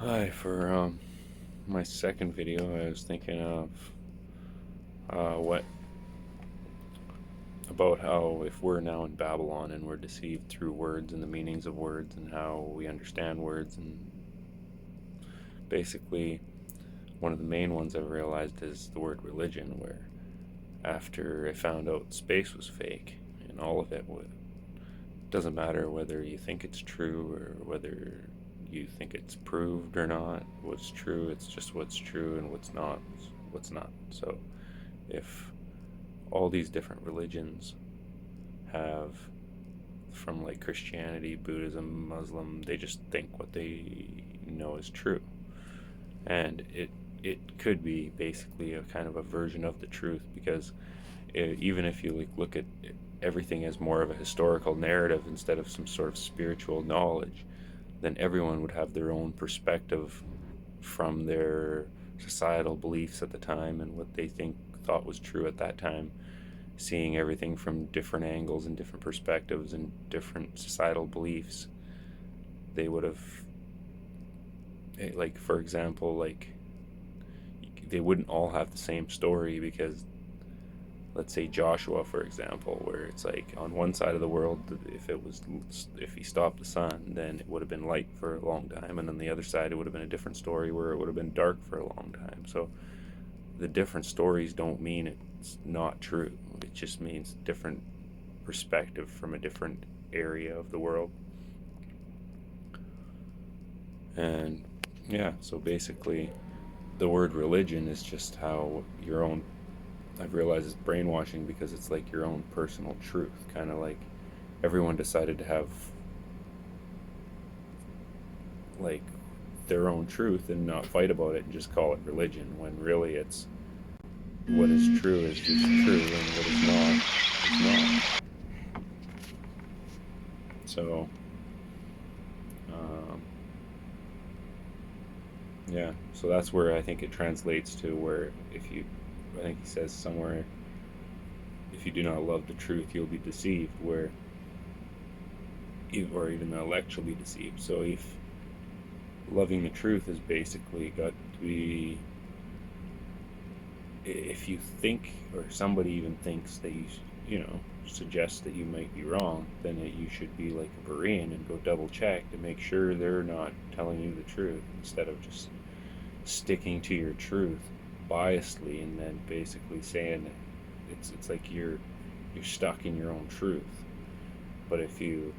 Hi, for my second video, I was thinking of what about how if we're now in Babylon and we're deceived through words and the meanings of words and how we understand words, and basically one of the main ones I've realized is the word religion, where after I found out space was fake and all of it doesn't matter whether you think it's true or whether you think it's proved or not. What's true, it's just what's true, and what's not. So if all these different religions have, from like Christianity, Buddhism, Muslim, they just think what they know is true, and it could be basically a kind of a version of the truth, because even if you like look at everything as more of a historical narrative instead of some sort of spiritual knowledge, then everyone would have their own perspective from their societal beliefs at the time and what they thought was true at that time, seeing everything from different angles and different perspectives and different societal beliefs. They would have, like, for example, like, they wouldn't all have the same story, because let's say Joshua, for example, where it's like on one side of the world, if he stopped the sun, then it would have been light for a long time, and on the other side, it would have been a different story where it would have been dark for a long time. So the different stories don't mean it's not true. It just means different perspective from a different area of the world. And yeah, so basically, the word religion is just how your own, I've realized it's brainwashing, because it's like your own personal truth. Kind of like everyone decided to have like their own truth and not fight about it and just call it religion, when really it's what is true is just true, and what is not is not. So, um, yeah, so that's where I think it translates to, where if you, I think he says somewhere, if you do not love the truth, you'll be deceived, where, or even the elect shall be deceived. So if loving the truth is basically got to be, if you think, or somebody even thinks that suggests that you might be wrong, then you should be like a Berean and go double check to make sure they're not telling you the truth, instead of just sticking to your truth biasedly and then basically saying that it's like you're stuck in your own truth. But if you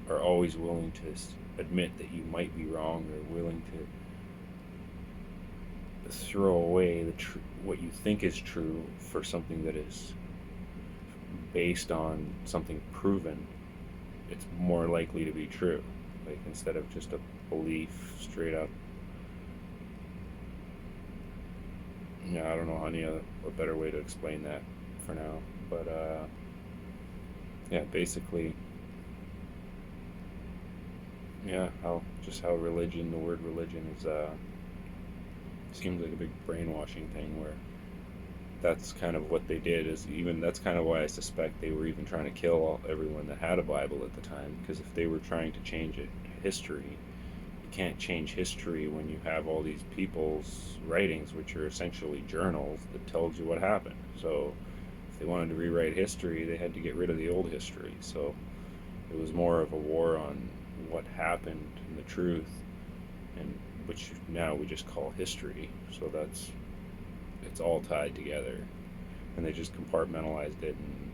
are always willing to admit that you might be wrong, or willing to throw away what you think is true for something that is based on something proven, it's more likely to be true. Like, instead of just a belief straight up. Yeah, I don't know any other a better way to explain that for now, but yeah, basically, yeah, how religion, the word religion is seems like a big brainwashing thing, where that's kind of what they did. Is even That's kind of why I suspect they were even trying to kill everyone that had a Bible at the time, because if they were trying to change history, you can't change history when you have all these people's writings, which are essentially journals that tells you what happened. So if they wanted to rewrite history, they had to get rid of the old history. So it was more of a war on what happened and the truth, and which now we just call history. So it's all tied together, and they just compartmentalized it and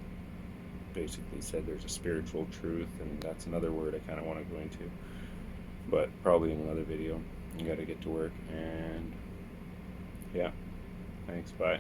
basically said there's a spiritual truth, and that's another word I kind of want to go into, but probably in another video. You got to get to work, and yeah, thanks, bye.